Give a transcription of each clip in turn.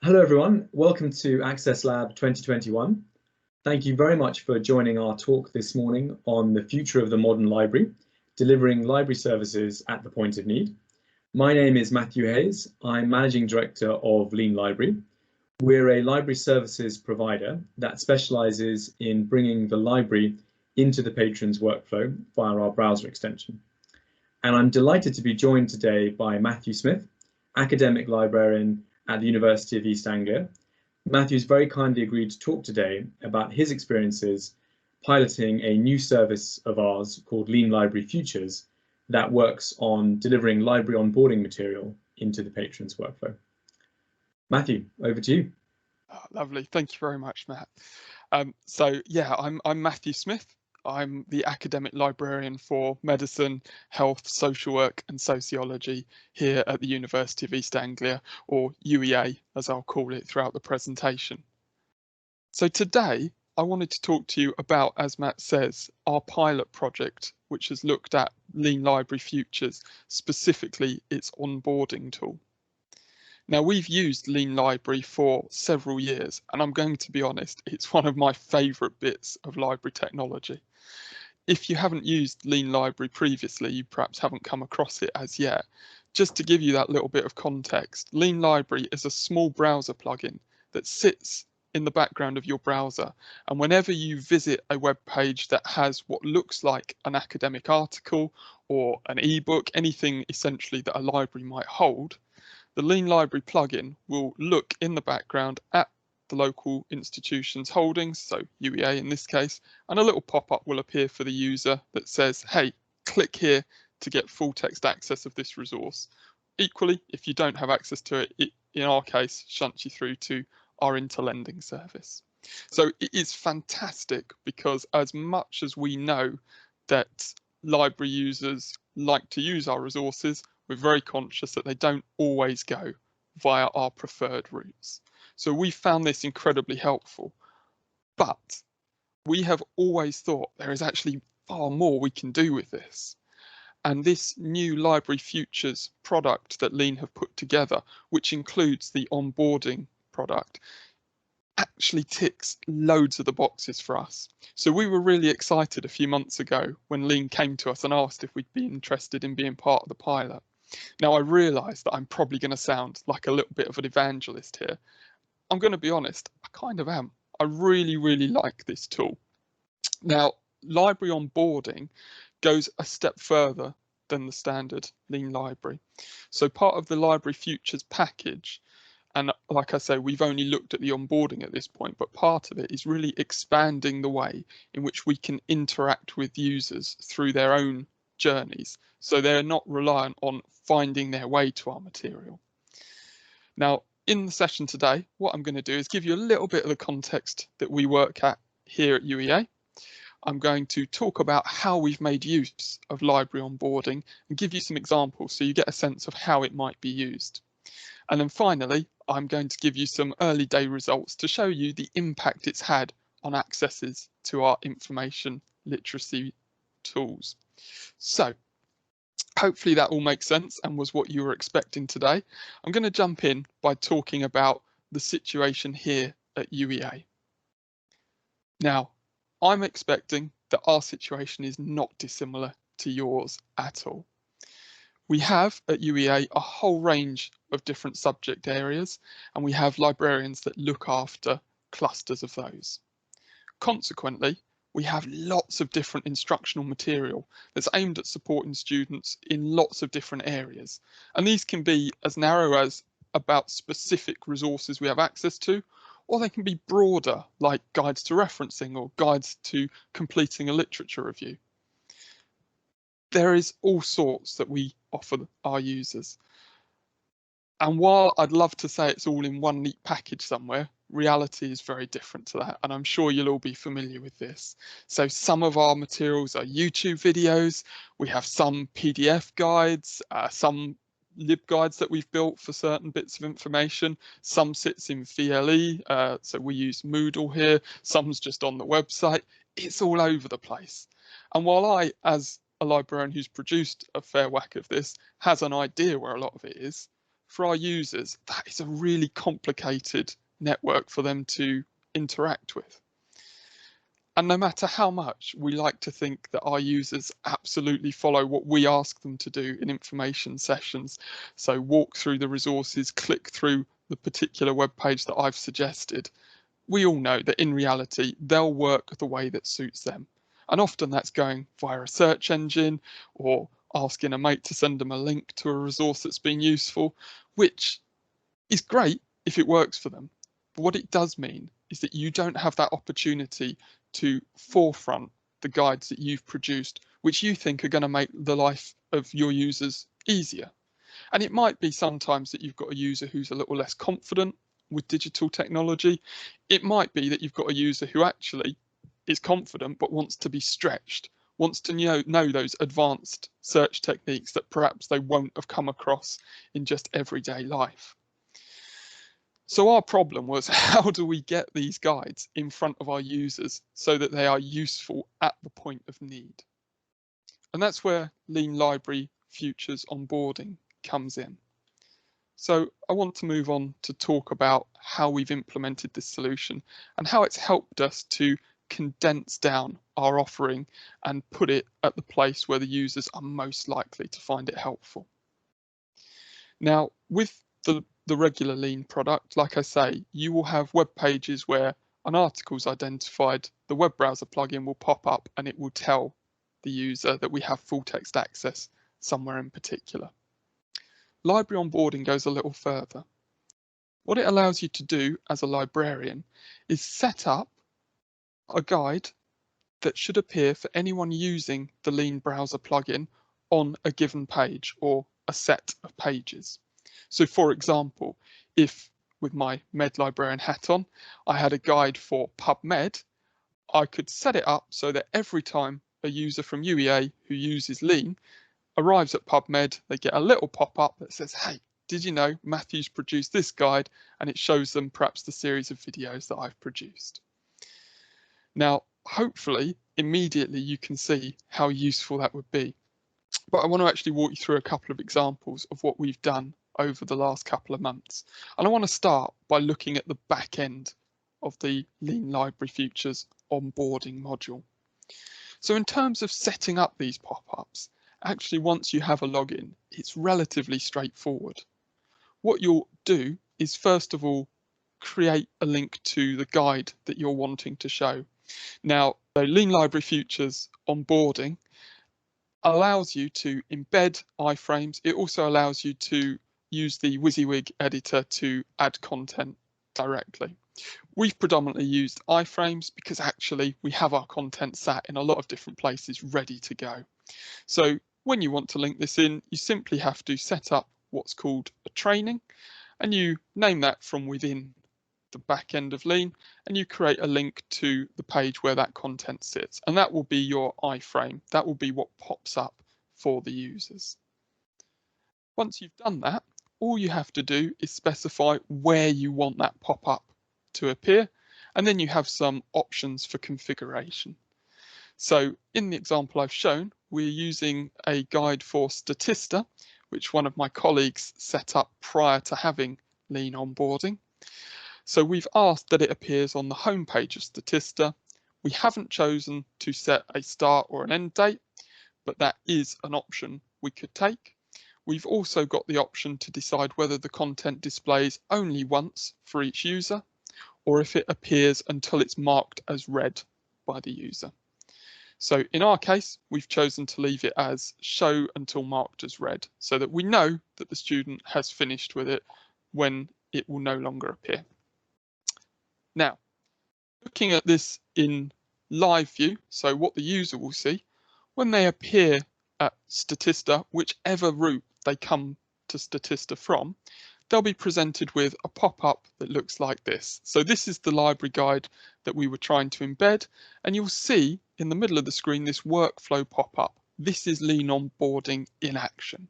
Hello everyone, welcome to Access Lab 2021. Thank you very much for joining our talk this morning on the future of the modern library, delivering library services at the point of need. My name is Matthew Hayes. I'm Managing Director of Lean Library. We're a library services provider that specialises in bringing the library into the patron's workflow via our browser extension. And I'm delighted to be joined today by Matthew Smith, Academic Librarian at the University of East Anglia. Matthew's very kindly agreed to talk today about his experiences piloting a new service of ours called Lean Library Futures that works on delivering library onboarding material into the patron's workflow. Matthew, over to you. Oh, lovely, thank you very much, Matt. I'm Matthew Smith. I'm the academic librarian for medicine, health, social work and sociology here at the University of East Anglia, or UEA as I'll call it throughout the presentation. So today I wanted to talk to you about, as Matt says, our pilot project, which has looked at Lean Library Futures, specifically its onboarding tool. Now, we've used Lean Library for several years, and I'm going to be honest, it's one of my favourite bits of library technology. If you haven't used Lean Library previously, you perhaps haven't come across it as yet. Just to give you that little bit of context, Lean Library is a small browser plugin that sits in the background of your browser, and whenever you visit a web page that has what looks like an academic article or an ebook, anything essentially that a library might hold, the Lean Library plugin will look in the background at the local institution's holdings, so UEA in this case, and a little pop-up will appear for the user that says, hey, click here to get full text access of this resource. Equally, if you don't have access to it, it in our case shunts you through to our interlending service. So it is fantastic because as much as we know that library users like to use our resources, we're very conscious that they don't always go via our preferred routes. So we found this incredibly helpful, but we have always thought there is actually far more we can do with this. And this new Library Futures product that Lean have put together, which includes the onboarding product, actually ticks loads of the boxes for us. So we were really excited a few months ago when Lean came to us and asked if we'd be interested in being part of the pilot. Now, I realise that I'm probably going to sound like a little bit of an evangelist here. I'm going to be honest, I kind of am. I really, really like this tool. Now, library onboarding goes a step further than the standard Lean Library. So part of the Library Futures package, and like I say, we've only looked at the onboarding at this point, but part of it is really expanding the way in which we can interact with users through their own journeys, so they're not reliant on finding their way to our material. Now, in the session today, what I'm going to do is give you a little bit of the context that we work at here at UEA. I'm going to talk about how we've made use of library onboarding and give you some examples so you get a sense of how it might be used. And then finally, I'm going to give you some early day results to show you the impact it's had on accesses to our information literacy tools. So hopefully that all makes sense and was what you were expecting today. I'm going to jump in by talking about the situation here at UEA. Now, I'm expecting that our situation is not dissimilar to yours at all. We have at UEA a whole range of different subject areas, and we have librarians that look after clusters of those. Consequently, we have lots of different instructional material that's aimed at supporting students in lots of different areas. And these can be as narrow as about specific resources we have access to, or they can be broader, like guides to referencing or guides to completing a literature review. There is all sorts that we offer our users. And while I'd love to say it's all in one neat package somewhere, reality is very different to that, and I'm sure you'll all be familiar with this. So some of our materials are YouTube videos, we have some PDF guides, some libguides that we've built for certain bits of information, some sits in VLE, so we use Moodle here, some's just on the website. It's all over the place. And while I, as a librarian who's produced a fair whack of this, has an idea where a lot of it is, for our users, that is a really complicated network for them to interact with. And no matter how much we like to think that our users absolutely follow what we ask them to do in information sessions, so walk through the resources, click through the particular web page that I've suggested, we all know that in reality, they'll work the way that suits them. And often that's going via a search engine or asking a mate to send them a link to a resource that's been useful, which is great if it works for them. But what it does mean is that you don't have that opportunity to forefront the guides that you've produced, which you think are going to make the life of your users easier. And it might be sometimes that you've got a user who's a little less confident with digital technology. It might be that you've got a user who actually is confident but wants to be stretched, wants to know those advanced search techniques that perhaps they won't have come across in just everyday life. So our problem was, how do we get these guides in front of our users so that they are useful at the point of need? And that's where Lean Library Futures onboarding comes in. So I want to move on to talk about how we've implemented this solution and how it's helped us to condense down our offering and put it at the place where the users are most likely to find it helpful. Now, with the regular Lean product, like I say, you will have web pages where an article's identified, the web browser plugin will pop up and it will tell the user that we have full text access somewhere in particular. Library onboarding goes a little further. What it allows you to do as a librarian is set up a guide that should appear for anyone using the Lean browser plugin on a given page or a set of pages. So for example, if with my Med Librarian hat on, I had a guide for PubMed, I could set it up so that every time a user from UEA who uses Lean arrives at PubMed, they get a little pop-up that says, hey, did you know Matthew's produced this guide? And it shows them perhaps the series of videos that I've produced. Now, hopefully, immediately you can see how useful that would be. But I want to actually walk you through a couple of examples of what we've done over the last couple of months. And I want to start by looking at the back end of the Lean Library Futures onboarding module. So in terms of setting up these pop-ups, actually once you have a login, it's relatively straightforward. What you'll do is first of all, create a link to the guide that you're wanting to show. Now, the Lean Library Futures onboarding allows you to embed iframes. It also allows you to use the WYSIWYG editor to add content directly. We've predominantly used iframes because actually we have our content sat in a lot of different places ready to go. So when you want to link this in, you simply have to set up what's called a training, and you name that from within the back end of Lean, and you create a link to the page where that content sits, and that will be your iframe. That will be what pops up for the users. Once you've done that, all you have to do is specify where you want that pop-up to appear, and then you have some options for configuration. So in the example I've shown, we're using a guide for Statista, which one of my colleagues set up prior to having Lean onboarding. So we've asked that it appears on the home page of Statista. We haven't chosen to set a start or an end date, but that is an option we could take. We've also got the option to decide whether the content displays only once for each user, or if it appears until it's marked as read by the user. So in our case, we've chosen to leave it as show until marked as read, so that we know that the student has finished with it when it will no longer appear. Now, looking at this in live view, so what the user will see, when they appear at Statista, whichever route they come to Statista from, they'll be presented with a pop-up that looks like this. So this is the library guide that we were trying to embed, and you'll see in the middle of the screen this workflow pop-up. This is Lean onboarding in action.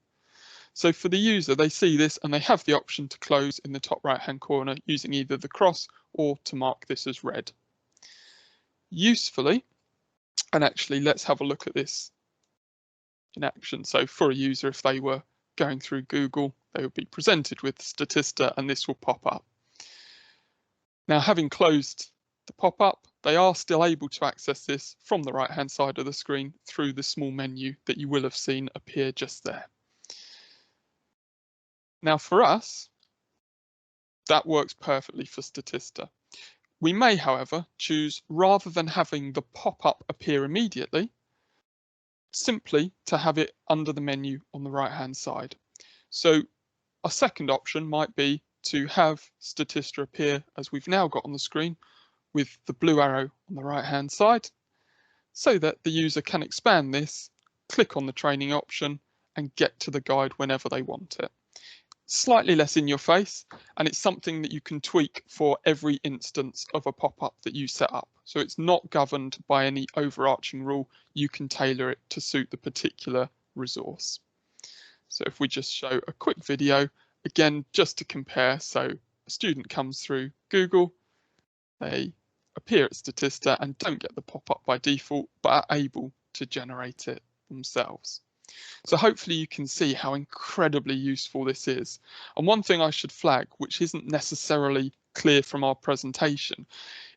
So for the user, they see this and they have the option to close in the top right-hand corner using either the cross or to mark this as read. Usefully, and actually let's have a look at this in action. So for a user, if they were going through Google they will be presented with Statista, and this will pop up. Now, having closed the pop-up, they are still able to access this from the right-hand side of the screen through the small menu that you will have seen appear just there. Now, for us, that works perfectly for Statista. We may, however, choose, rather than having the pop-up appear immediately, simply to have it under the menu on the right-hand side. So a second option might be to have Statista appear as we've now got on the screen, with the blue arrow on the right-hand side, so that the user can expand this, click on the training option, and get to the guide whenever they want it. Slightly less in your face, and it's something that you can tweak for every instance of a pop-up that you set up. So it's not governed by any overarching rule. You can tailor it to suit the particular resource. So if we just show a quick video, again, just to compare. So a student comes through Google, they appear at Statista and don't get the pop-up by default, but are able to generate it themselves. So hopefully you can see how incredibly useful this is. And one thing I should flag, which isn't necessarily clear from our presentation,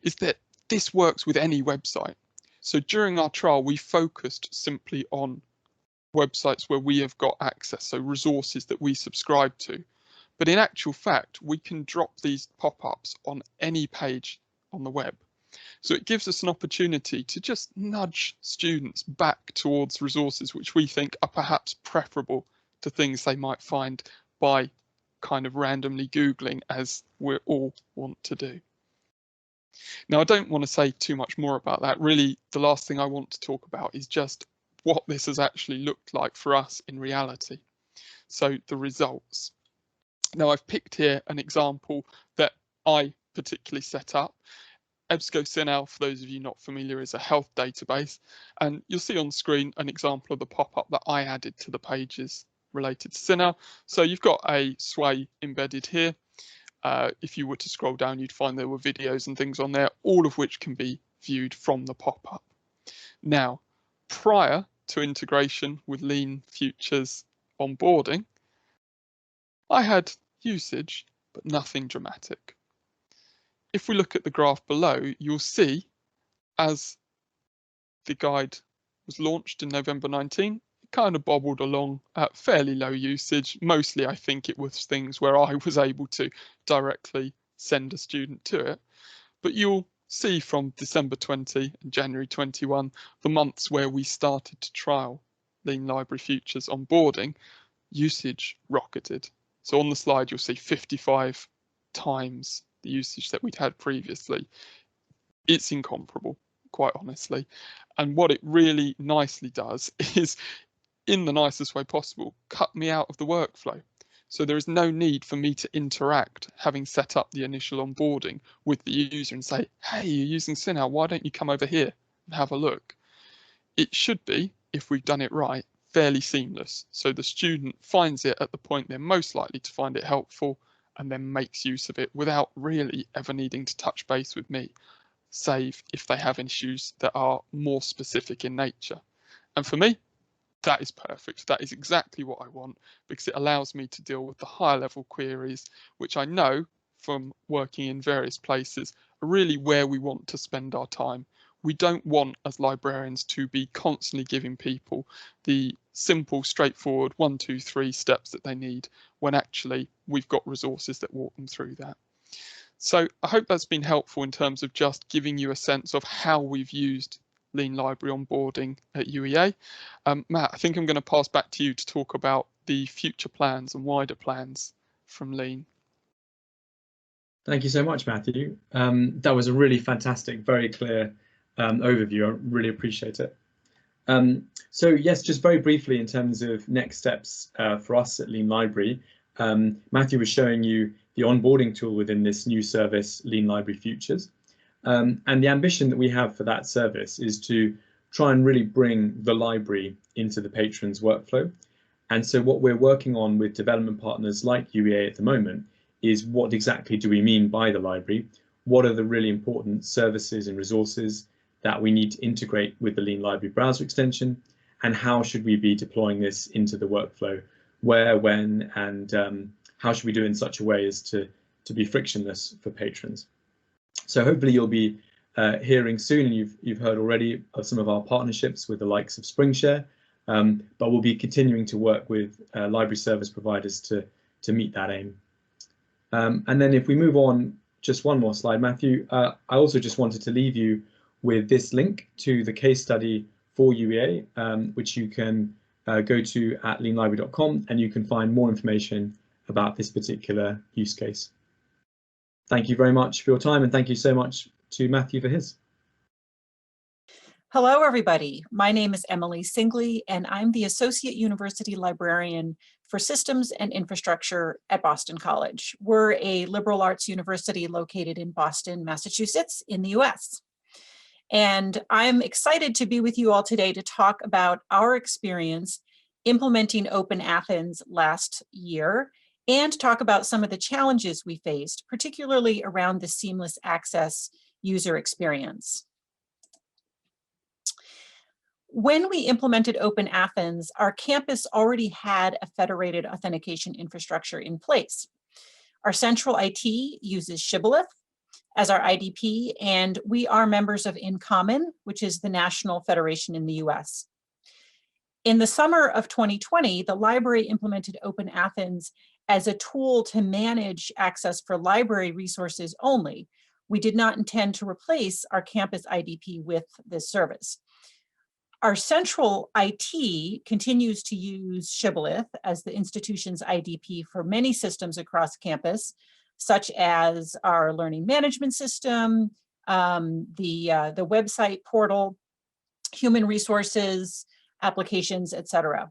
is that this works with any website. So during our trial, we focused simply on websites where we have got access, so resources that we subscribe to. But in actual fact, we can drop these pop-ups on any page on the web. So it gives us an opportunity to just nudge students back towards resources which we think are perhaps preferable to things they might find by kind of randomly Googling, as we all want to do. Now, I don't want to say too much more about that. Really, the last thing I want to talk about is just what this has actually looked like for us in reality. So the results. Now, I've picked here an example that I particularly set up. EBSCO-SINAL, for those of you not familiar, is a health database, and you'll see on screen an example of the pop-up that I added to the pages related to SINAL. So you've got a sway embedded here. If you were to scroll down, you'd find there were videos and things on there, all of which can be viewed from the pop-up. Now, prior to integration with Lean Futures onboarding, I had usage, but nothing dramatic. If we look at the graph below, you'll see as the guide was launched in November 19, it kind of bobbled along at fairly low usage. Mostly, I think it was things where I was able to directly send a student to it. But you'll see from December 20 and January 21, the months where we started to trial Lean Library Futures onboarding, usage rocketed. So on the slide, you'll see 55 times the usage that we'd had previously. It's incomparable, quite honestly. And what it really nicely does is, in the nicest way possible, cut me out of the workflow. So there is no need for me to interact, having set up the initial onboarding with the user and say, hey, you're using SINAL, why don't you come over here and have a look? It should be, if we've done it right, fairly seamless. So the student finds it at the point they're most likely to find it helpful, and then makes use of it without really ever needing to touch base with me, save if they have issues that are more specific in nature. And for me, that is perfect. That is exactly what I want, because it allows me to deal with the higher level queries, which I know from working in various places are really where we want to spend our time. We don't want, as librarians, to be constantly giving people the simple, straightforward 1, 2, 3 steps that they need, when actually we've got resources that walk them through that. So I hope that's been helpful in terms of just giving you a sense of how we've used Lean Library onboarding at UEA. Matt, I think I'm going to pass back to you to talk about the future plans and wider plans from Lean. Thank you so much, Matthew. That was a really fantastic, very clear overview. I really appreciate it. So yes, just very briefly in terms of next steps for us at Lean Library, Matthew was showing you the onboarding tool within this new service, Lean Library Futures. And the ambition that we have for that service is to try and really bring the library into the patron's workflow. And so what we're working on with development partners like UEA at the moment is, what exactly do we mean by the library? What are the really important services and resources that we need to integrate with the Lean Library browser extension? And how should we be deploying this into the workflow where, when, and how should we do it in such a way as to be frictionless for patrons. So hopefully you'll be hearing soon, and you've heard already of some of our partnerships with the likes of SpringShare, but we'll be continuing to work with library service providers to meet that aim. And then if we move on, just one more slide, Matthew, I also just wanted to leave you with this link to the case study for UEA, which you can go to at leanlibrary.com, and you can find more information about this particular use case. Thank you very much for your time, and thank you so much to Matthew for his. Hello, everybody. My name is Emily Singley, and I'm the Associate University Librarian for Systems and Infrastructure at Boston College. We're a liberal arts university located in Boston, Massachusetts, in the US. And I'm excited to be with you all today to talk about our experience implementing OpenAthens last year and talk about some of the challenges we faced, particularly around the seamless access user experience. When we implemented OpenAthens, our campus already had a federated authentication infrastructure in place. Our central IT uses Shibboleth as our IDP, and we are members of InCommon, which is the national federation in the US. In the summer of 2020, the library implemented OpenAthens as a tool to manage access for library resources only. We did not intend to replace our campus IDP with this service. Our central IT continues to use Shibboleth as the institution's IDP for many systems across campus, such as our learning management system, the website portal, human resources, applications, etc.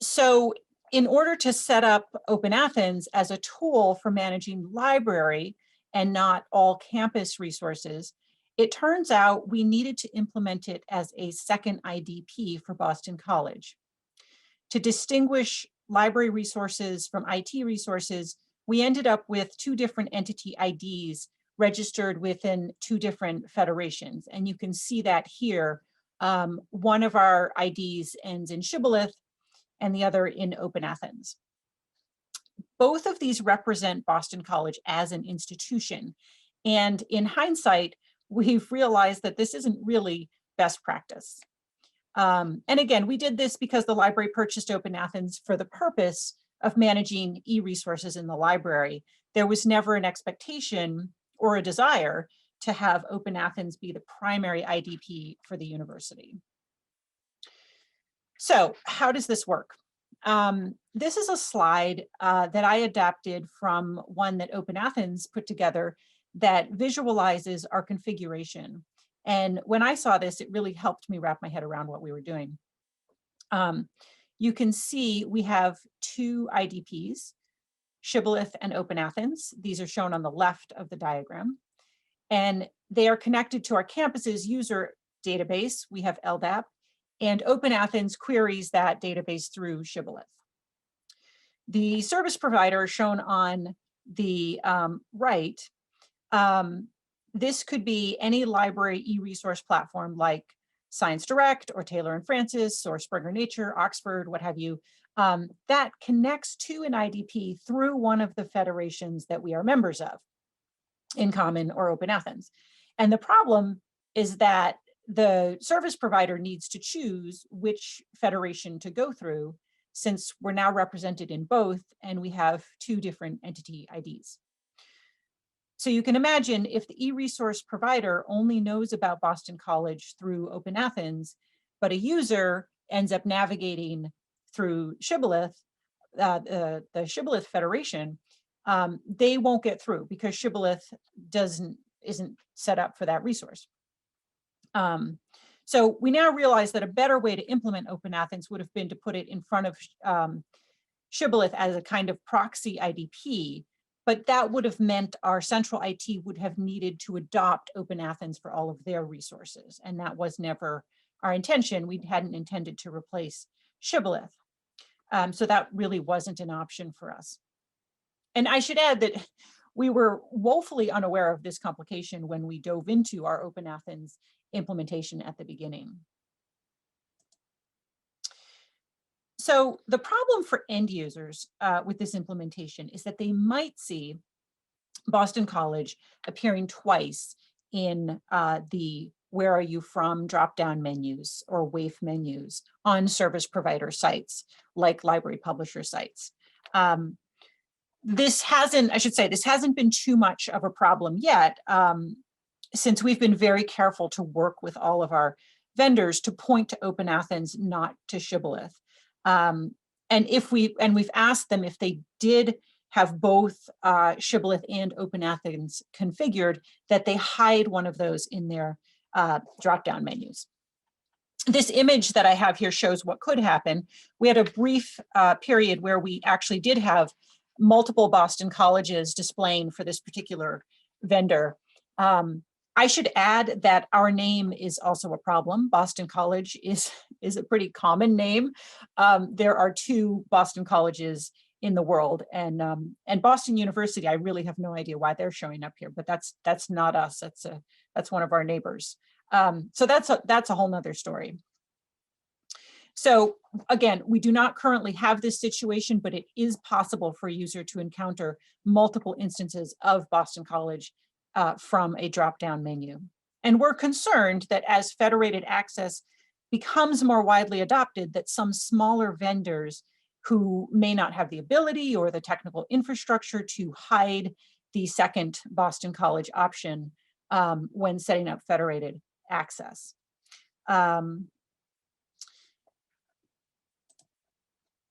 So in order to set up OpenAthens as a tool for managing library and not all campus resources, it turns out we needed to implement it as a second IDP for Boston College. To distinguish library resources from IT resources, we ended up with two different entity IDs registered within two different federations. And you can see that here. One of our IDs ends in Shibboleth and the other in OpenAthens. Both of these represent Boston College as an institution. And in hindsight, we've realized that this isn't really best practice. And again, we did this because the library purchased OpenAthens for the purpose of managing e-resources in the library. There was never an expectation or a desire to have OpenAthens be the primary IDP for the university. So how does this work? This is a slide that I adapted from one that OpenAthens put together that visualizes our configuration. And when I saw this, it really helped me wrap my head around what we were doing. You can see we have two IDPs, Shibboleth and OpenAthens. These are shown on the left of the diagram. And they are connected to our campus's user database. We have LDAP, and OpenAthens queries that database through Shibboleth. The service provider shown on the right, this could be any library e-resource platform like Science Direct or Taylor and Francis or Springer Nature, Oxford, what have you, that connects to an IDP through one of the federations that we are members of, InCommon or OpenAthens. And the problem is that the service provider needs to choose which federation to go through, since we're now represented in both and we have two different entity IDs. So you can imagine if the e-resource provider only knows about Boston College through OpenAthens, but a user ends up navigating through Shibboleth, the Shibboleth Federation, they won't get through because Shibboleth isn't set up for that resource. So we now realize that a better way to implement OpenAthens would have been to put it in front of Shibboleth as a kind of proxy IDP, but that would have meant our central IT would have needed to adopt OpenAthens for all of their resources. And that was never our intention. We hadn't intended to replace Shibboleth. So that really wasn't an option for us. And I should add that we were woefully unaware of this complication when we dove into our OpenAthens implementation at the beginning. So the problem for end users with this implementation is that they might see Boston College appearing twice in the where are you from drop-down menus or WAIF menus on service provider sites like library publisher sites. This hasn't been too much of a problem yet, since we've been very careful to work with all of our vendors to point to OpenAthens, not to Shibboleth. And we've asked them if they did have both Shibboleth and OpenAthens configured, that they hide one of those in their drop-down menus. This image that I have here shows what could happen. We had a brief period where we actually did have multiple Boston colleges displaying for this particular vendor. I should add that our name is also a problem. Boston College is a pretty common name. There are 2 Boston colleges in the world, and Boston University, I really have no idea why they're showing up here, but that's not us. That's one of our neighbors. So that's a whole nother story. So again, we do not currently have this situation, but it is possible for a user to encounter multiple instances of Boston College from a drop-down menu. And we're concerned that as federated access becomes more widely adopted, that some smaller vendors who may not have the ability or the technical infrastructure to hide the second Boston College option when setting up federated access.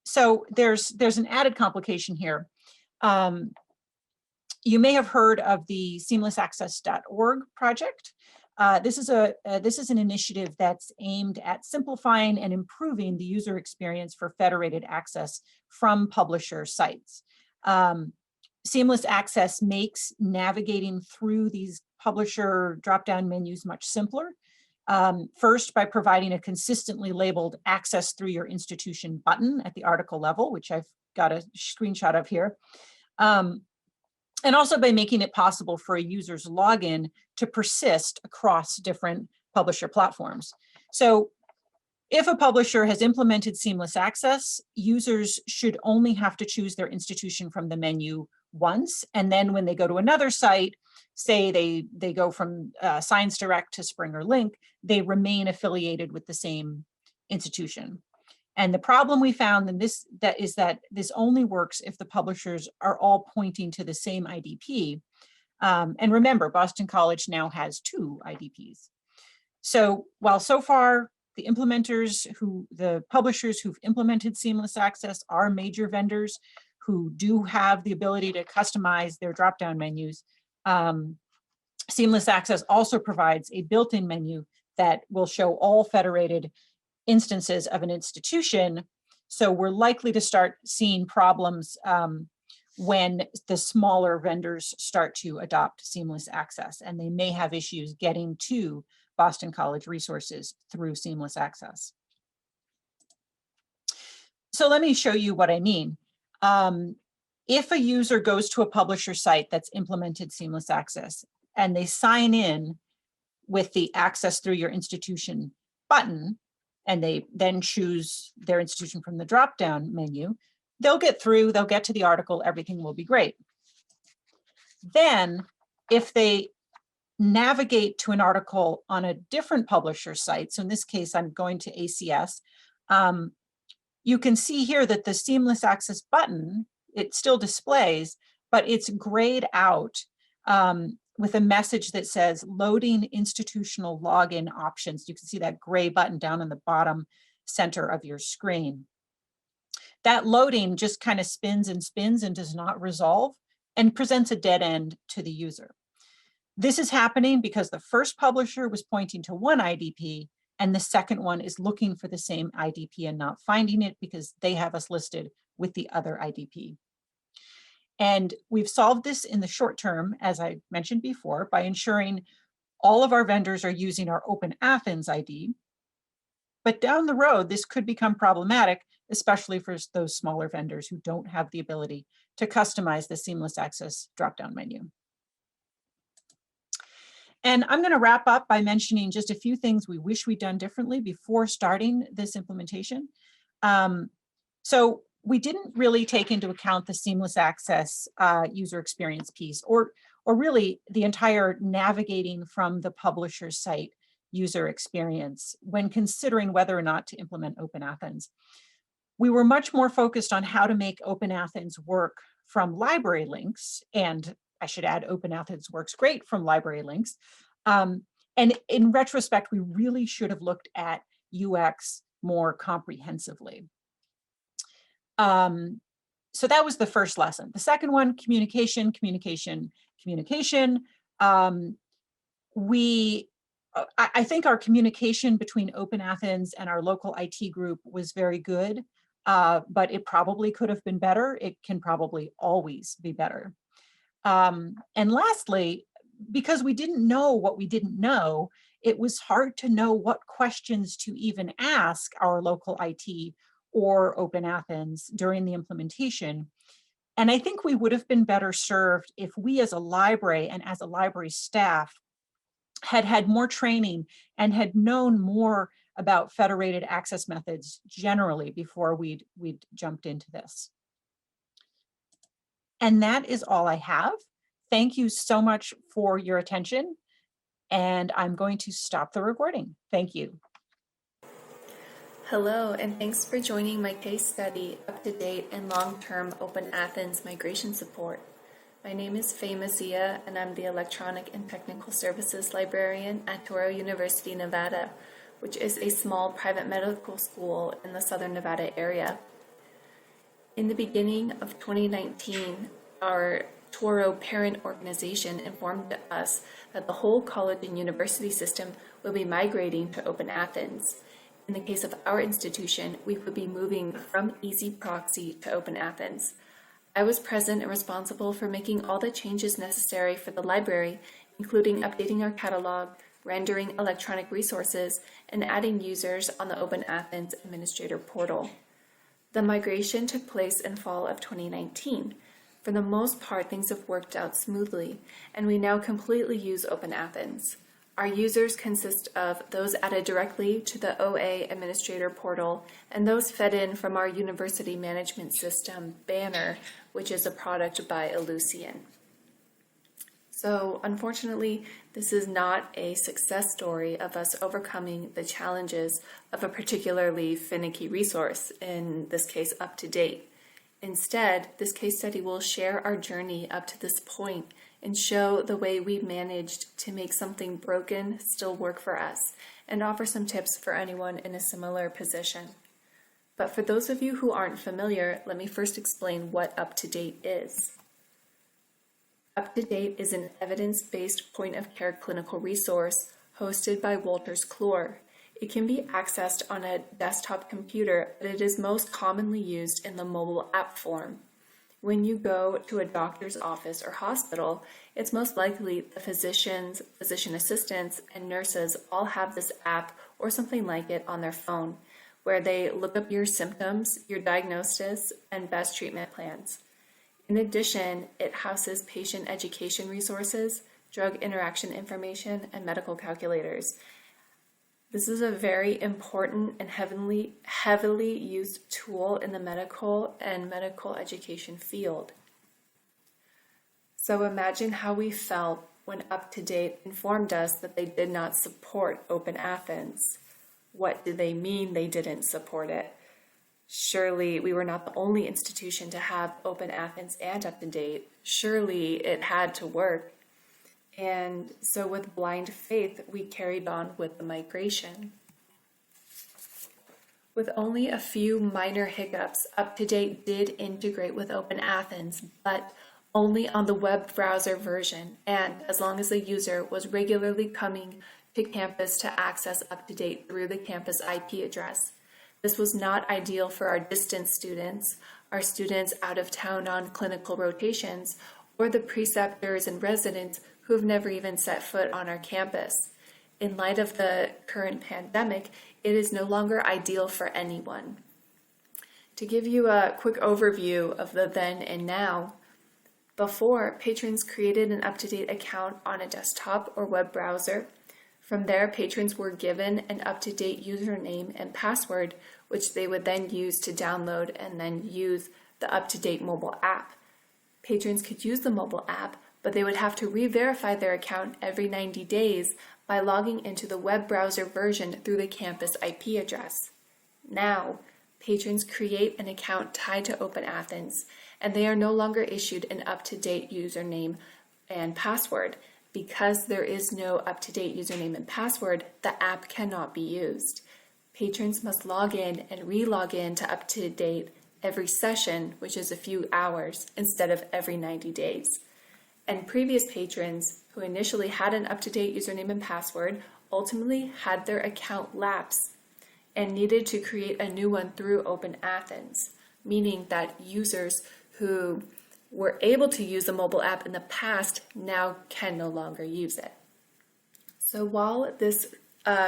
So there's an added complication here. You may have heard of the SeamlessAccess.org project. This is an initiative that's aimed at simplifying and improving the user experience for federated access from publisher sites. Seamless Access makes navigating through these publisher drop-down menus much simpler. First, by providing a consistently labeled access through your institution button at the article level, which I've got a screenshot of here. And also by making it possible for a user's login to persist across different publisher platforms. So if a publisher has implemented Seamless Access, users should only have to choose their institution from the menu once. And then when they go to another site, say they go from Science Direct to Springer Link, they remain affiliated with the same institution. And the problem we found is that this only works if the publishers are all pointing to the same IDP. And remember, Boston College now has 2 IDPs. So while so far the publishers who've implemented Seamless Access are major vendors who do have the ability to customize their drop-down menus, Seamless Access also provides a built-in menu that will show all federated instances of an institution. So we're likely to start seeing problems when the smaller vendors start to adopt Seamless Access, and they may have issues getting to Boston College resources through Seamless Access. So let me show you what I mean. If a user goes to a publisher site that's implemented Seamless Access and they sign in with the access through your institution button, and they then choose their institution from the drop-down menu, they'll get through, they'll get to the article, everything will be great. Then if they navigate to an article on a different publisher site, so in this case, I'm going to ACS, you can see here that the Seamless Access button, it still displays, but it's grayed out with a message that says loading institutional login options. You can see that gray button down in the bottom center of your screen. That loading just kind of spins and does not resolve and presents a dead end to the user. This is happening because the first publisher was pointing to one IDP and the second one is looking for the same IDP and not finding it because they have us listed with the other IDP. And we've solved this in the short term, as I mentioned before, by ensuring all of our vendors are using our OpenAthens ID. But down the road, this could become problematic, especially for those smaller vendors who don't have the ability to customize the Seamless Access drop-down menu. And I'm going to wrap up by mentioning just a few things we wish we'd done differently before starting this implementation. So we didn't really take into account the seamless access user experience piece, or really the entire navigating from the publisher's site user experience when considering whether or not to implement OpenAthens. We were much more focused on how to make OpenAthens work from library links, and I should add, OpenAthens works great from library links. And in retrospect, we really should have looked at UX more comprehensively. So that was the first lesson. The second one, communication. I think our communication between OpenAthens and our local IT group was very good, but it probably could have been better. It can probably always be better. And lastly, because we didn't know what we didn't know, it was hard to know what questions to even ask our local IT or OpenAthens during the implementation. And I think we would have been better served if we as a library and as a library staff had had more training and had known more about federated access methods generally before we'd jumped into this. And that is all I have. Thank you so much for your attention. And I'm going to stop the recording. Thank you. Hello, and thanks for joining my case study, UpToDate and Long-Term OpenAthens Migration Support. My name is Faye Mazzia, and I'm the Electronic and Technical Services Librarian at Touro University Nevada, which is a small private medical school in the Southern Nevada area. In the beginning of 2019, our Touro parent organization informed us that the whole college and university system will be migrating to OpenAthens. In the case of our institution, we would be moving from Ezproxy to OpenAthens. I was present and responsible for making all the changes necessary for the library, including updating our catalog, rendering electronic resources, and adding users on the OpenAthens administrator portal. The migration took place in fall of 2019. For the most part, things have worked out smoothly, and we now completely use OpenAthens. Our users consist of those added directly to the OA administrator portal and those fed in from our university management system, Banner, which is a product by Ellucian. So unfortunately, this is not a success story of us overcoming the challenges of a particularly finicky resource, in this case, UpToDate. Instead, this case study will share our journey up to this point and show the way we managed to make something broken still work for us, and offer some tips for anyone in a similar position. But for those of you who aren't familiar, let me first explain what UpToDate is. UpToDate is an evidence-based point-of-care clinical resource hosted by Wolters Kluwer. It can be accessed on a desktop computer, but it is most commonly used in the mobile app form. When you go to a doctor's office or hospital, it's most likely the physicians, physician assistants, and nurses all have this app or something like it on their phone, where they look up your symptoms, your diagnosis, and best treatment plans. In addition, it houses patient education resources, drug interaction information, and medical calculators. This is a very important and heavily used tool in the medical and medical education field. So imagine how we felt when UpToDate informed us that they did not support OpenAthens. What did they mean they didn't support it? Surely we were not the only institution to have OpenAthens and UpToDate. Surely it had to work. And so with blind faith, we carried on with the migration. With only a few minor hiccups, UpToDate did integrate with OpenAthens, but only on the web browser version, and as long as the user was regularly coming to campus to access UpToDate through the campus IP address. This was not ideal for our distance students, our students out of town on clinical rotations, or the preceptors and residents who have never even set foot on our campus. In light of the current pandemic, it is no longer ideal for anyone. To give you a quick overview of the then and now, before, patrons created an UpToDate account on a desktop or web browser. From there, patrons were given an UpToDate username and password, which they would then use to download and then use the UpToDate mobile app. Patrons could use the mobile app, but they would have to re-verify their account every 90 days by logging into the web browser version through the campus IP address. Now, patrons create an account tied to OpenAthens, and they are no longer issued an UpToDate username and password. Because there is no UpToDate username and password, the app cannot be used. Patrons must log in and re-log in to UpToDate every session, which is a few hours, instead of every 90 days. And previous patrons who initially had an UpToDate username and password ultimately had their account lapse and needed to create a new one through OpenAthens, meaning that users who were able to use the mobile app in the past now can no longer use it. So while this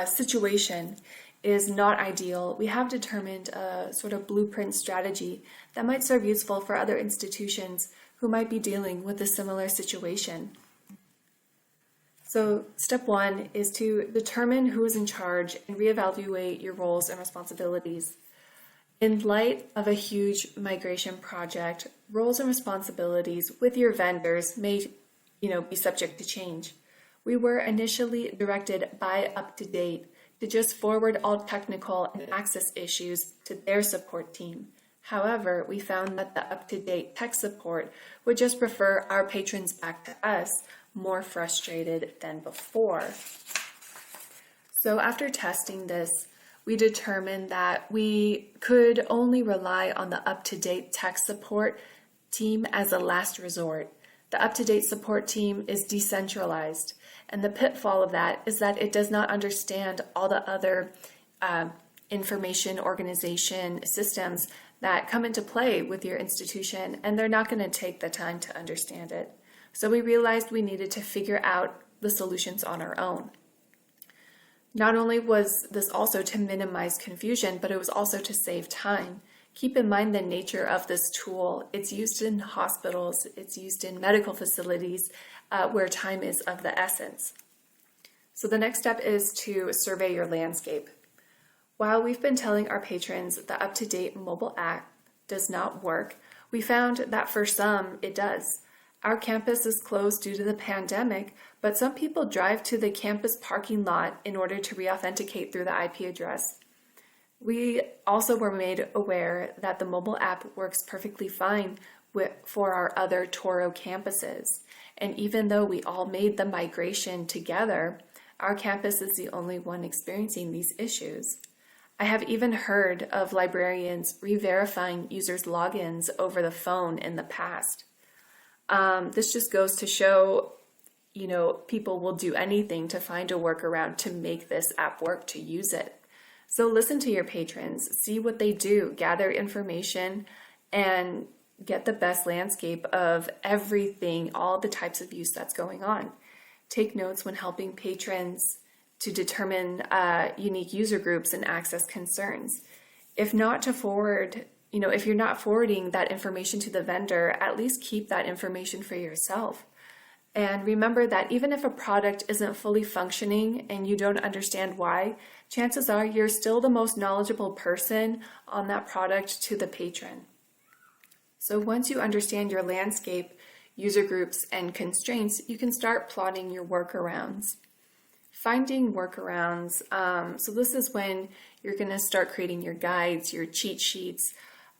situation is not ideal, we have determined a sort of blueprint strategy that might serve useful for other institutions who might be dealing with a similar situation. So step one is to determine who is in charge and reevaluate your roles and responsibilities. In light of a huge migration project, roles and responsibilities with your vendors may, be subject to change. We were initially directed by UpToDate to just forward all technical and access issues to their support team. However, we found that the UpToDate tech support would just refer our patrons back to us, more frustrated than before. So after testing this, we determined that we could only rely on the UpToDate tech support team as a last resort. The UpToDate support team is decentralized, and the pitfall of that is that it does not understand all the other information organization systems that come into play with your institution, and they're not going to take the time to understand it. So we realized we needed to figure out the solutions on our own. Not only was this also to minimize confusion, but it was also to save time. Keep in mind the nature of this tool. It's used in hospitals, it's used in medical facilities where time is of the essence. So the next step is to survey your landscape. While we've been telling our patrons the UpToDate mobile app does not work, we found that for some it does. Our campus is closed due to the pandemic, but some people drive to the campus parking lot in order to re-authenticate through the IP address. We also were made aware that the mobile app works perfectly fine for our other Touro campuses. And even though we all made the migration together, our campus is the only one experiencing these issues. I have even heard of librarians re-verifying users' logins over the phone in the past. This just goes to show, people will do anything to find a workaround to make this app work, to use it. So listen to your patrons, see what they do, gather information, and get the best landscape of everything, all the types of use that's going on. Take notes when helping patrons to determine unique user groups and access concerns. If not to forward, if you're not forwarding that information to the vendor, at least keep that information for yourself. And remember that even if a product isn't fully functioning and you don't understand why, chances are you're still the most knowledgeable person on that product to the patron. So once you understand your landscape, user groups, and constraints, you can start plotting your workarounds. Finding workarounds, so this is when you're going to start creating your guides, your cheat sheets,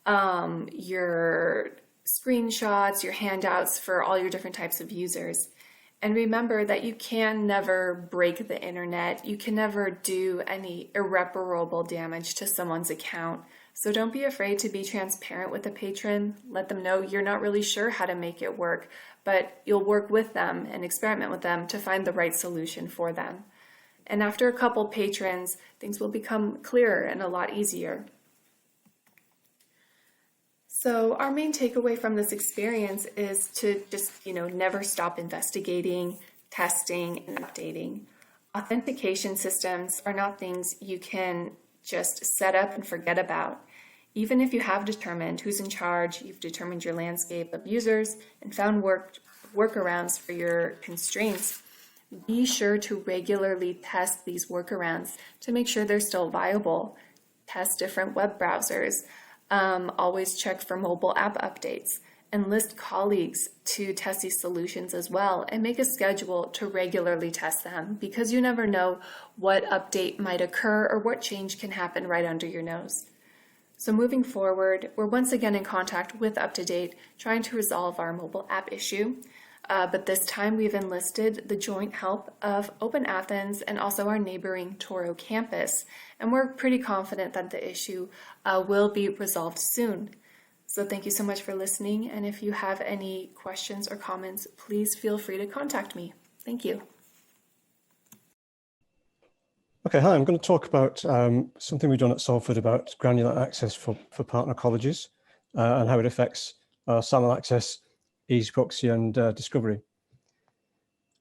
your screenshots, your handouts for all your different types of users. And remember that you can never break the internet. You can never do any irreparable damage to someone's account. So don't be afraid to be transparent with the patron. Let them know you're not really sure how to make it work, but you'll work with them and experiment with them to find the right solution for them. And after a couple patrons, things will become clearer and a lot easier. So our main takeaway from this experience is to just, never stop investigating, testing, and updating. Authentication systems are not things you can just set up and forget about. Even if you have determined who's in charge, you've determined your landscape of users, and found workarounds for your constraints, be sure to regularly test these workarounds to make sure they're still viable. test different web browsers, always check for mobile app updates, and list colleagues to test these solutions as well, and make a schedule to regularly test them, because you never know what update might occur or what change can happen right under your nose. So moving forward, we're once again in contact with UpToDate, trying to resolve our mobile app issue. But this time we've enlisted the joint help of OpenAthens and also our neighboring Touro campus. And we're pretty confident that the issue will be resolved soon. So thank you so much for listening. And if you have any questions or comments, please feel free to contact me. Thank you. Okay, hi, I'm going to talk about something we've done at Salford about granular access for partner colleges and how it affects SaML Ezproxy and Discovery.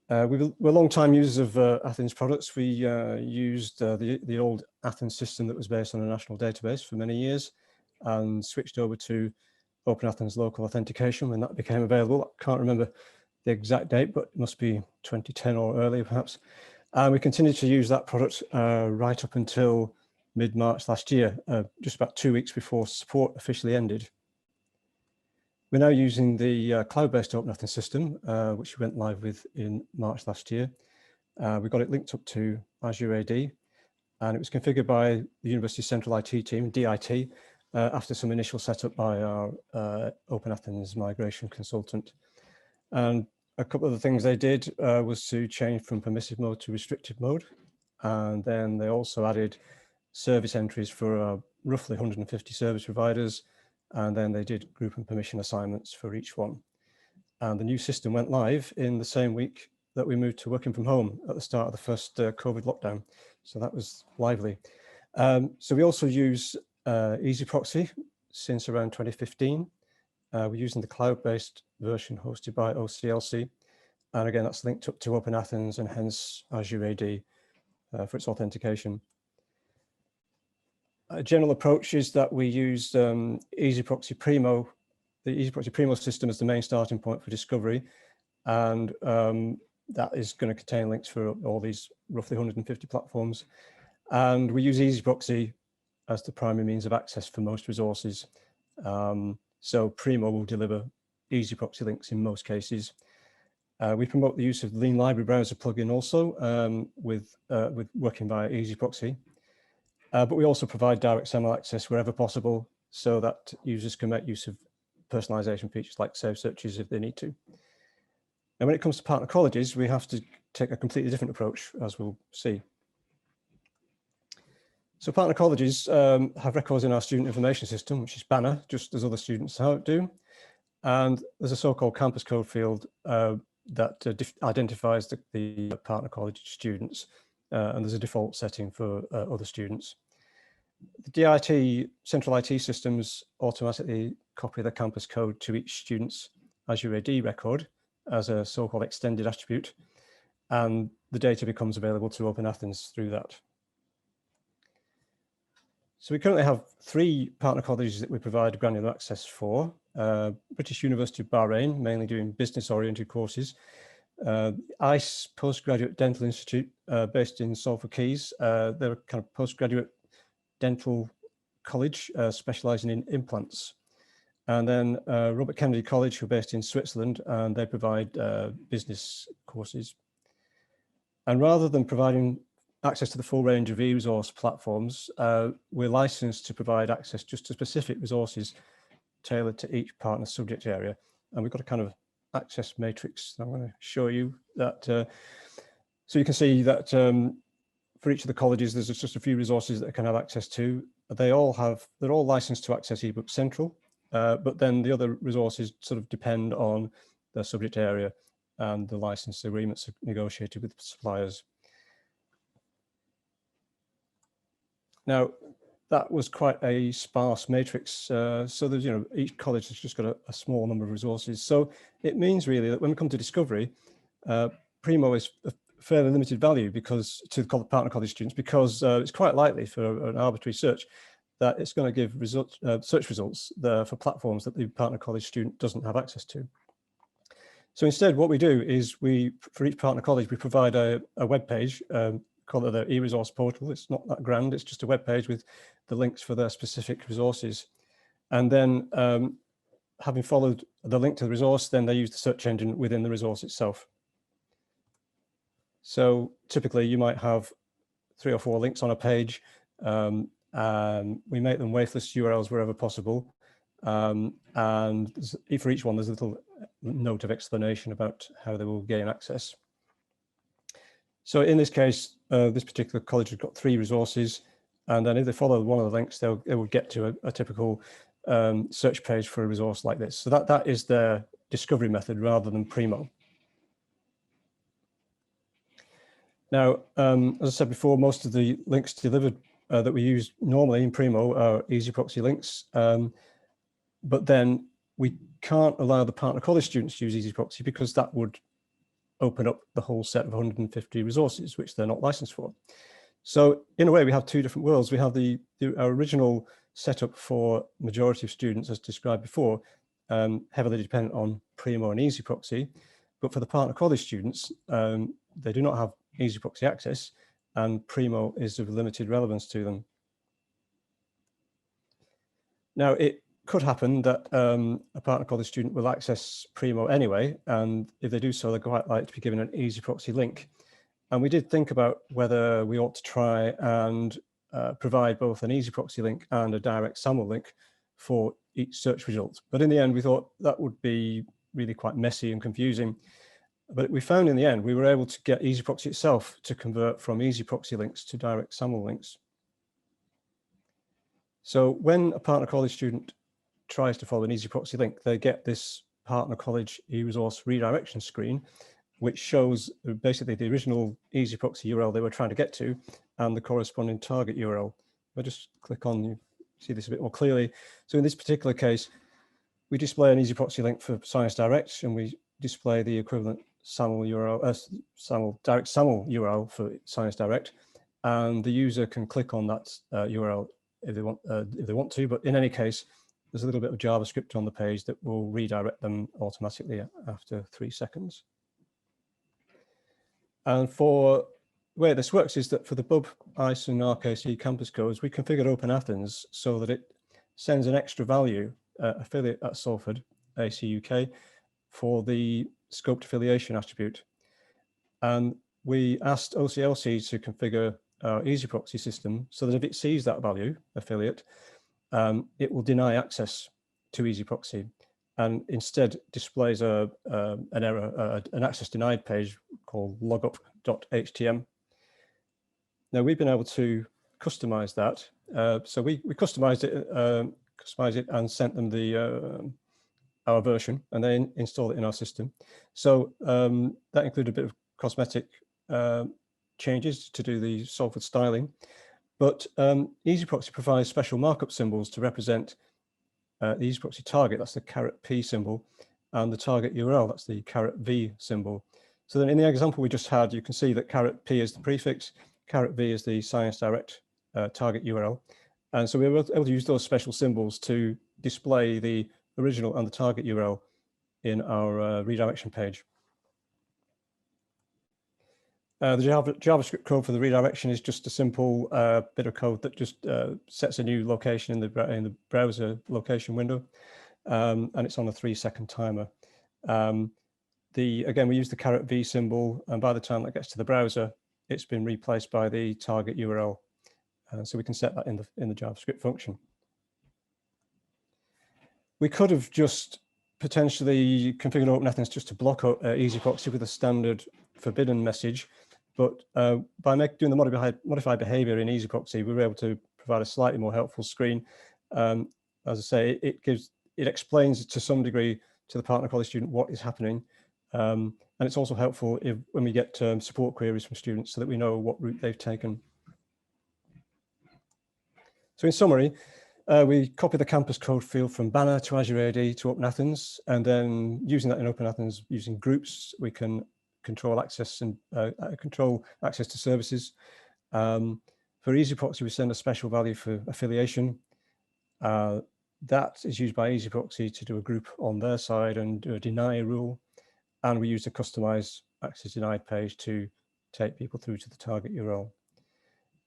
We're long-time users of Athens products. We used the old Athens system that was based on a national database for many years and switched over to OpenAthens local authentication when that became available. I can't remember the exact date, but it must be 2010 or earlier perhaps. And we continued to use that product right up until mid-March last year, just about 2 weeks before support officially ended. We're now using the cloud-based OpenAthens system, which we went live with in March last year. We got it linked up to Azure AD, and it was configured by the University Central IT team, DIT, after some initial setup by our OpenAthens migration consultant. And a couple of the things they did was to change from permissive mode to restricted mode. And then they also added service entries for roughly 150 service providers. And then they did group and permission assignments for each one. And the new system went live in the same week that we moved to working from home at the start of the first COVID lockdown. So that was lively. So we also use Ezproxy since around 2015. We're using the cloud-based version hosted by OCLC. And again, that's linked up to OpenAthens and hence Azure AD for its authentication. A general approach is that we use Ezproxy Primo, the Ezproxy Primo system as the main starting point for discovery. And that is going to contain links for all these roughly 150 platforms. And we use Ezproxy as the primary means of access for most resources. So Primo will deliver Ezproxy links in most cases. We promote the use of the Lean Library Browser plugin also with working via Ezproxy. But we also provide direct SAML access wherever possible so that users can make use of personalization features like save searches if they need to. And when it comes to partner colleges, we have to take a completely different approach, as we'll see. So partner colleges have records in our student information system, which is Banner, just as other students do. And there's a so-called campus code field that identifies the partner college students. And there's a default setting for other students. The DIT central IT systems automatically copy the campus code to each student's Azure AD record as a so-called extended attribute, and the data becomes available to OpenAthens through that. So we currently have 3 partner colleges that we provide granular access for. British University of Bahrain, mainly doing business-oriented courses. ICE Postgraduate Dental Institute, based in Salford Keys. They're a kind of postgraduate dental college specializing in implants. And then Robert Kennedy College, who are based in Switzerland, and they provide business courses. And rather than providing access to the full range of e-resource platforms, we're licensed to provide access just to specific resources tailored to each partner subject area. And we've got a kind of access matrix that I'm going to show you that. So you can see that for each of the colleges, there's just a few resources that they can have access to. They're all licensed to access eBook Central, but then the other resources sort of depend on the subject area and the license agreements negotiated with suppliers. Now, that was quite a sparse matrix. So there's, each college has just got a small number of resources. So it means really that when we come to discovery, Primo is a fairly limited value because to the partner college students, because it's quite likely for an arbitrary search that it's going to give search results for platforms that the partner college student doesn't have access to. So instead, what we do is for each partner college, we provide a web page call it the e-resource portal. It's not that grand. It's just a web page with the links for their specific resources. And then having followed the link to the resource, then they use the search engine within the resource itself. So typically you might have 3 or 4 links on a page. And we make them waithless URLs wherever possible. And for each one, there's a little note of explanation about how they will gain access. So in this case, this particular college has got 3 resources. And then if they follow one of the links, they will get to a typical search page for a resource like this. So that is their discovery method rather than Primo. Now, as I said before, most of the links delivered that we use normally in Primo are Ezproxy links, but then we can't allow the partner college students to use Ezproxy because that would open up the whole set of 150 resources, which they're not licensed for. So in a way, we have 2 different worlds. We have our original setup for majority of students, as described before, heavily dependent on Primo and Ezproxy, but for the partner college students, they do not have Ezproxy access, and Primo is of limited relevance to them. Now, it could happen that a partner college student will access Primo anyway, and if they do so, they're quite likely to be given an Ezproxy link. And we did think about whether we ought to try and provide both an Ezproxy link and a direct SAML link for each search result. But in the end, we thought that would be really quite messy and confusing. But we found in the end, we were able to get Ezproxy itself to convert from Ezproxy links to direct SAML links. So when a partner college student tries to follow an Ezproxy link, they get this partner college e-resource redirection screen, which shows basically the original Ezproxy URL they were trying to get to and the corresponding target URL. I'll just click on, you see this a bit more clearly. So in this particular case, we display an Ezproxy link for Science Direct, and we display the equivalent SAML URL, direct SAML URL for Science Direct, and the user can click on that URL if they want to. But in any case, there's a little bit of JavaScript on the page that will redirect them automatically after 3 seconds. And for the way this works is that for the BUB, ICE, and RKC campus codes, we configured OpenAthens so that it sends an extra value affiliate at Salford, AC UK, for the scoped affiliation attribute. And we asked OCLC to configure our Ezproxy system so that if it sees that value, affiliate, it will deny access to Ezproxy and instead displays an error, an access denied page called logup.htm. Now we've been able to customize that. So we customized it and sent them our version, and they installed it in our system. So that included a bit of cosmetic changes to do the Salford styling, but Ezproxy provides special markup symbols to represent the Ezproxy target, that's the ~P symbol, and the target URL, that's the ~V symbol. So then in the example we just had, you can see that ~P is the prefix, ~V is the Science Direct target URL. And so we were able to use those special symbols to display the original and the target URL in our redirection page. The JavaScript code for the redirection is just a simple bit of code that just sets a new location in the browser location window, and it's on a 3-second timer. Again, we use the ~V symbol, and by the time that gets to the browser, it's been replaced by the target URL. So we can set that in the JavaScript function. We could have just potentially configured OpenAthens just to block out Ezproxy with a standard forbidden message, but by doing the modified behavior in Ezproxy, we were able to provide a slightly more helpful screen. As I say, it explains to some degree to the partner college student what is happening, and it's also helpful when we get support queries from students so that we know what route they've taken. So in summary, we copy the campus code field from Banner to Azure AD to OpenAthens, and then using that in OpenAthens, using groups, we can control access and control access to services. For Ezproxy, we send a special value for affiliation. That is used by Ezproxy to do a group on their side and do a deny rule. And we use a customized access denied page to take people through to the target URL.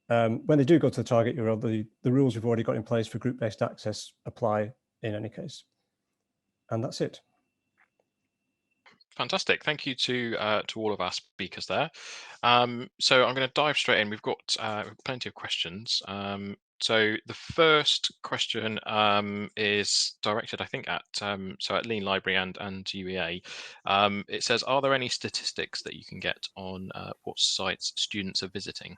When they do go to the target URL, the rules we've already got in place for group-based access apply in any case. And that's it. Fantastic. Thank you to all of our speakers there. So I'm going to dive straight in. We've got plenty of questions. So the first question is directed, I think, at at Lean Library and UEA. It says, are there any statistics that you can get on what sites students are visiting?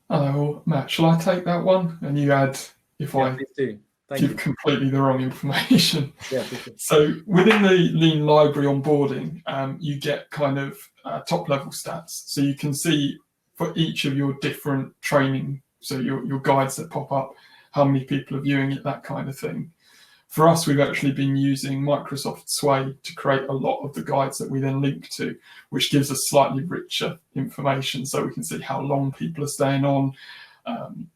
Hello, Matt. Shall I take that one? And you add if Yeah, I please do. Thank give you. completely the wrong information. Yeah, please do. So within the Lean Library onboarding, you get kind of top level stats. So you can see for each of your different training, so your guides that pop up, how many people are viewing it, that kind of thing. For us, we've actually been using Microsoft Sway to create a lot of the guides that we then link to, which gives us slightly richer information, so we can see how long people are staying on,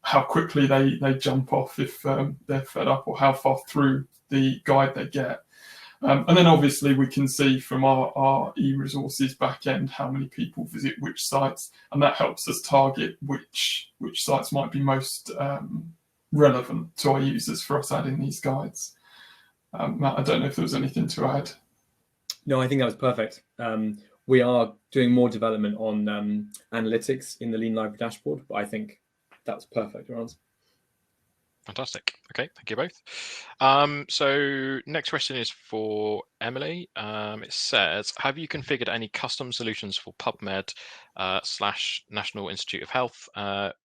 how quickly they jump off if they're fed up, or how far through the guide they get. And then obviously we can see from our e-resources backend how many people visit which sites, and that helps us target which sites might be most relevant to our users for us adding these guides. Matt, I don't know if there was anything to add. No, I think that was perfect. We are doing more development on analytics in the Lean Library dashboard, but I think that was perfect, your answer. Fantastic. Okay, thank you both. So next question is for Emily. It says, have you configured any custom solutions for PubMed / National Institute of Health,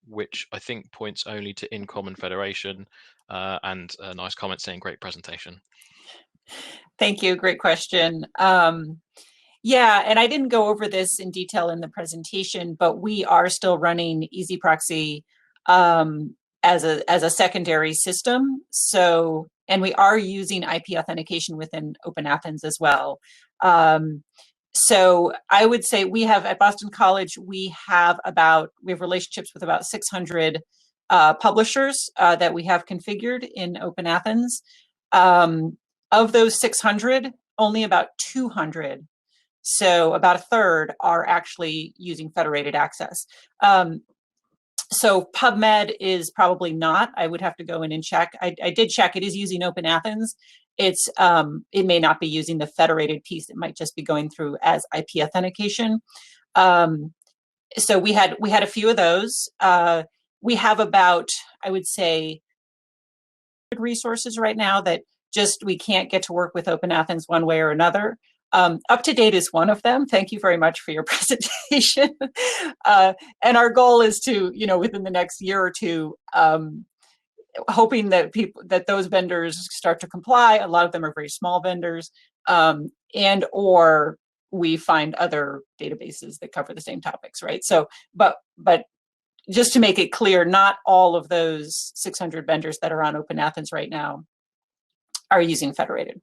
which I think points only to INCOM and Federation, and a nice comment saying great presentation. Thank you. Great question. Yeah, and I didn't go over this in detail in the presentation, but we are still running Ezproxy as a secondary system. So, and we are using IP authentication within OpenAthens as well. So I would say we have at Boston College, we have relationships with about 600 publishers that we have configured in OpenAthens. Of those 600, only about 200, so about a third, are actually using federated access. So PubMed is probably not. I would have to go in and check. I did check. It is using OpenAthens. It may not be using the federated piece. It might just be going through as IP authentication. So we had a few of those. We have about, I would say, resources right now that just we can't get to work with OpenAthens one way or another. UpToDate is one of them. Thank you very much for your presentation. And our goal is to, within the next year or two, hoping that those vendors start to comply. A lot of them are very small vendors, and or we find other databases that cover the same topics, right? So, but just to make it clear, not all of those 600 vendors that are on OpenAthens right now are using federated.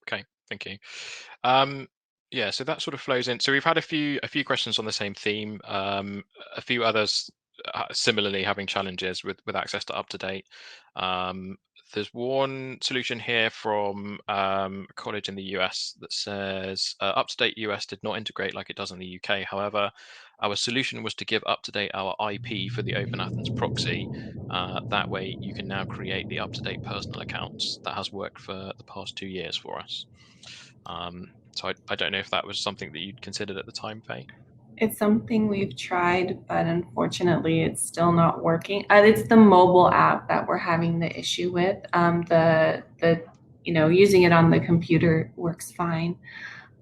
Okay, thank you. Yeah, so that sort of flows in. So we've had a few questions on the same theme. A few others similarly having challenges with access to UpToDate. There's one solution here from a college in the US that says UpToDate US did not integrate like it does in the UK. However, our solution was to give UpToDate our IP for the OpenAthens proxy. That way you can now create the UpToDate personal accounts. That has worked for the past 2 years for us. So I don't know if that was something that you'd considered at the time, Faye. It's something we've tried, but unfortunately it's still not working. It's the mobile app that we're having the issue with. Using it on the computer works fine.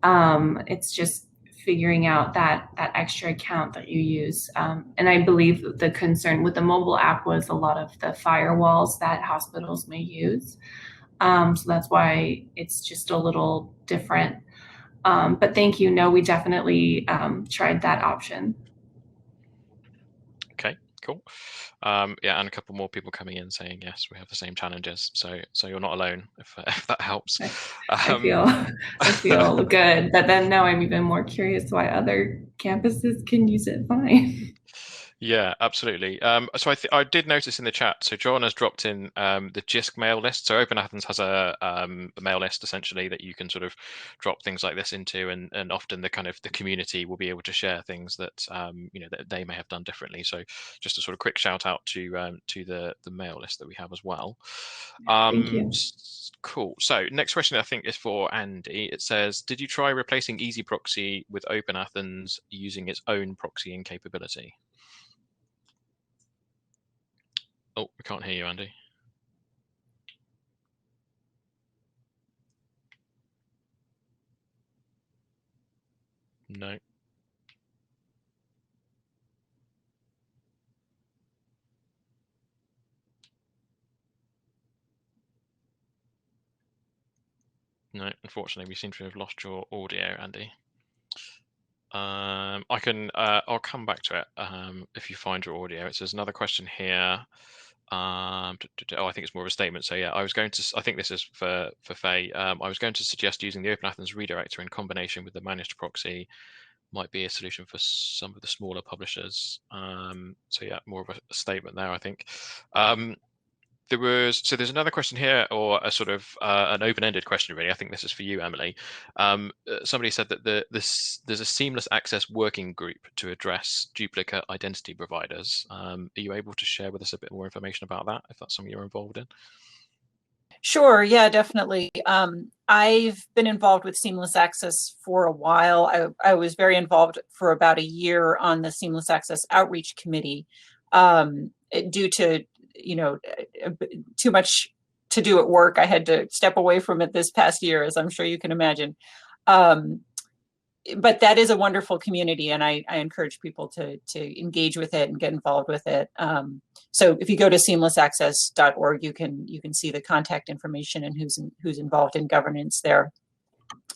It's just figuring out that extra account that you use. And I believe the concern with the mobile app was a lot of the firewalls that hospitals may use. So that's why it's just a little different. But thank you. No, we definitely tried that option. Okay, cool. Yeah, and a couple more people coming in saying yes, we have the same challenges. So you're not alone if that helps. I feel good, but then now I'm even more curious why other campuses can use it fine. Yeah, absolutely. So I did notice in the chat, so John has dropped in the JISC mail list. So OpenAthens has a mail list essentially that you can sort of drop things like this into, and often the community will be able to share things that that they may have done differently. So just a sort of quick shout out to the mail list that we have as well. Thank you. Cool. So next question I think is for Andy. It says, did you try replacing Ezproxy with OpenAthens using its own proxying capability? Oh, we can't hear you, Andy. No. No, unfortunately, we seem to have lost your audio, Andy. I'll come back to it if you find your audio. It says another question here. I think it's more of a statement. So yeah, I think this is for Faye. I was going to suggest using the OpenAthens redirector in combination with the managed proxy might be a solution for some of the smaller publishers. So yeah, more of a statement there, I think. There's another question here, or a sort of an open-ended question, really. I think this is for you, Emily. Somebody said that there's a SeamlessAccess working group to address duplicate identity providers. Are you able to share with us a bit more information about that, if that's something you're involved in? Sure, yeah, definitely. I've been involved with SeamlessAccess for a while. I was very involved for about a year on the SeamlessAccess outreach committee due to too much to do at work. I had to step away from it this past year, as I'm sure you can imagine. But that is a wonderful community, and I encourage people to engage with it and get involved with it. So if you go to seamlessaccess.org, you can see the contact information and who's involved in governance there.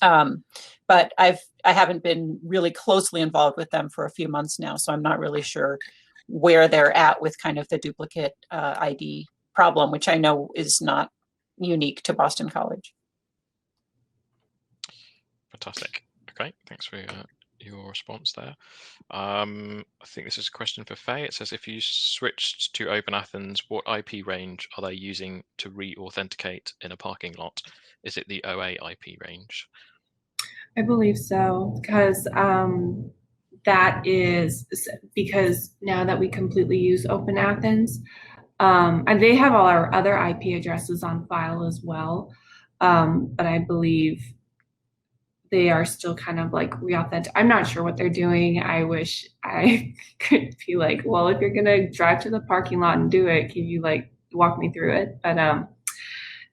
But I haven't been really closely involved with them for a few months now, so I'm not really sure where they're at with kind of the duplicate ID problem, which I know is not unique to Boston College. Fantastic. Okay, thanks for your response there. I think this is a question for Faye. It says, if you switched to OpenAthens, what IP range are they using to re-authenticate in a parking lot? Is it the OA IP range? I believe so, because that is because now that we completely use OpenAthens, and they have all our other IP addresses on file as well, but I believe they are still kind of like re-authentic. I'm not sure what they're doing. I wish I could be like, well, if you're gonna drive to the parking lot and do it, can you like walk me through it? But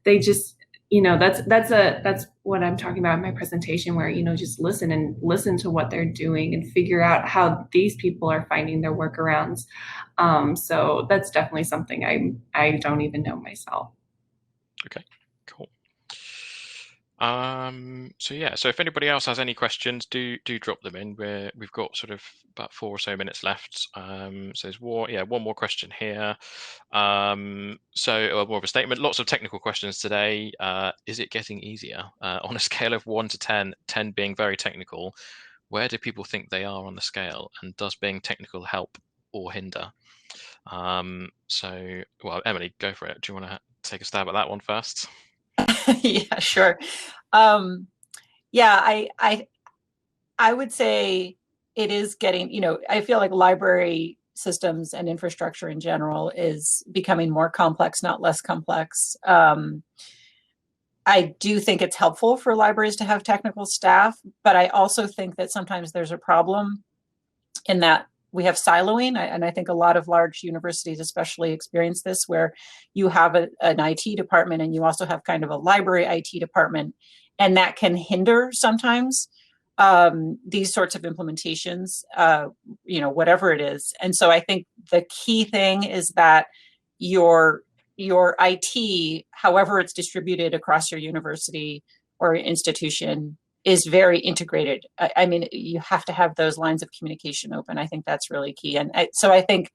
they just, that's what I'm talking about in my presentation, where just listen to what they're doing and figure out how these people are finding their workarounds. So that's definitely something I don't even know myself. Okay, cool. So yeah, so if anybody else has any questions, do drop them in. We've got sort of about 4 or so minutes left. So there's one more question here. So more of a statement. Lots of technical questions today. Is it getting easier? On a scale of 1 to 10, 10 being very technical, where do people think they are on the scale? And does being technical help or hinder? So, well, Emily, go for it. Do you want to take a stab at that one first? Yeah, sure. Yeah, I would say it is getting, I feel like library systems and infrastructure in general is becoming more complex, not less complex. I do think it's helpful for libraries to have technical staff, but I also think that sometimes there's a problem in that we have siloing, and I think a lot of large universities especially experience this, where you have an IT department and you also have kind of a library IT department, and that can hinder sometimes these sorts of implementations, whatever it is. And so I think the key thing is that your IT, however it's distributed across your university or institution, is very integrated. I mean, you have to have those lines of communication open. I think that's really key. And so I think,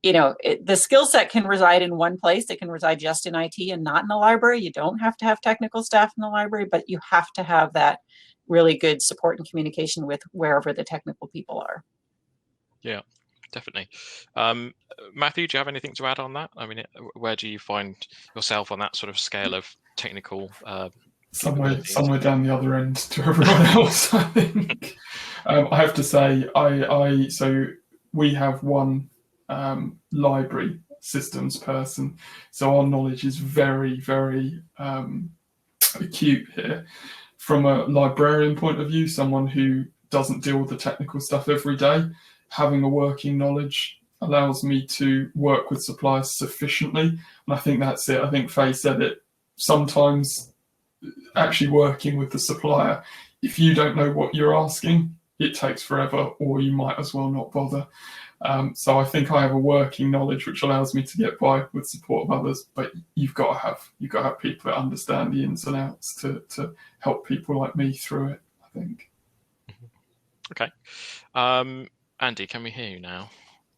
the skill set can reside in one place. It can reside just in IT and not in the library. You don't have to have technical staff in the library, but you have to have that really good support and communication with wherever the technical people are. Yeah. Definitely. Matthew, do you have anything to add on that? I mean, where do you find yourself on that sort of scale of technical somewhere down the other end to everyone else, I think. I have to say, so we have one library systems person, so our knowledge is very, very acute here. From a librarian point of view, someone who doesn't deal with the technical stuff every day, having a working knowledge allows me to work with suppliers sufficiently. And I think that's it. I think Faye said it. Sometimes actually working with the supplier, if you don't know what you're asking, it takes forever, or you might as well not bother. So I think I have a working knowledge which allows me to get by with support of others, but you've got to have people that understand the ins and outs to help people like me through it, I think. Okay. Andy, can we hear you now?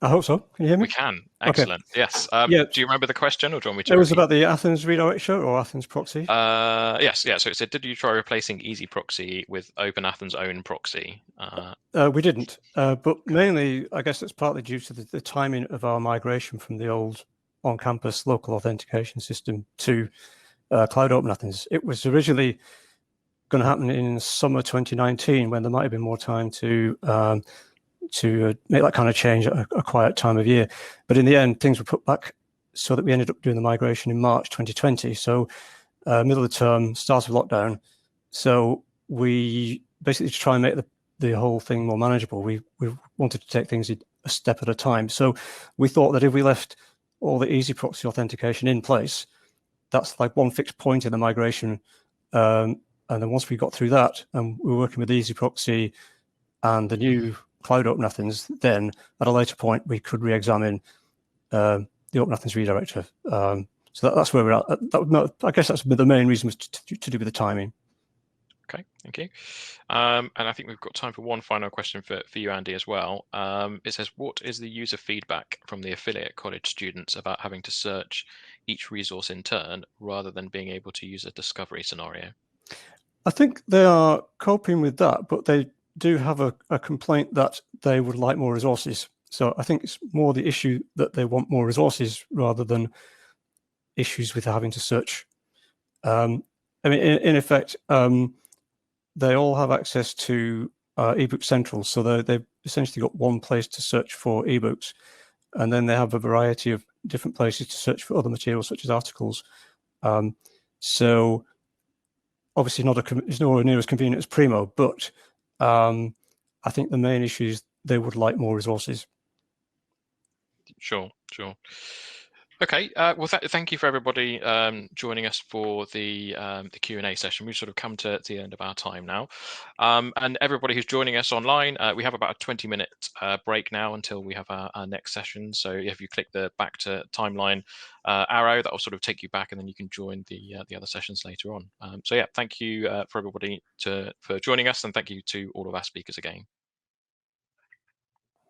I hope so. Can you hear me? We can. Excellent. Okay. Yes. Yeah. Do you remember the question, or do you want me to? It was about the Athens redirection or Athens proxy. Yes. Yeah. So it said, did you try replacing EasyProxy with OpenAthens' own proxy? We didn't, but mainly, I guess it's partly due to the timing of our migration from the old on-campus local authentication system to Cloud OpenAthens. It was originally going to happen in summer 2019, when there might have been more time to make that kind of change at a quiet time of year. But in the end, things were put back so that we ended up doing the migration in March 2020. So middle of the term, start of lockdown. So we basically, to try and make the whole thing more manageable, we wanted to take things a step at a time. So we thought that if we left all the EasyProxy authentication in place, that's like one fixed point in the migration. And then once we got through that, and we were working with EasyProxy and the new Cloud OpenAthens, then at a later point we could re-examine the OpenAthens redirector. So that's where we're at. I guess that's the main reason was to do with the timing. Okay, thank you. And I think we've got time for one final question for you, Andy, as well. It says, what is the user feedback from the affiliate college students about having to search each resource in turn rather than being able to use a discovery scenario? I think they are coping with that, but they do have a complaint that they would like more resources. So I think it's more the issue that they want more resources rather than issues with having to search. I mean, in effect, they all have access to eBook Central. So they've essentially got one place to search for ebooks. And then they have a variety of different places to search for other materials, such as articles. So obviously it's nowhere near as convenient as Primo, but I think the main issue is they would like more resources. Sure. Okay, well, thank you for everybody joining us for the Q&A session. We've sort of come to the end of our time now. And everybody who's joining us online, we have about a 20-minute break now until we have our next session. So if you click the back to timeline arrow, that will sort of take you back, and then you can join the other sessions later on. So yeah, thank you for everybody for joining us, and thank you to all of our speakers again.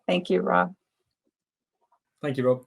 Thank you, Rob. Thank you, Rob.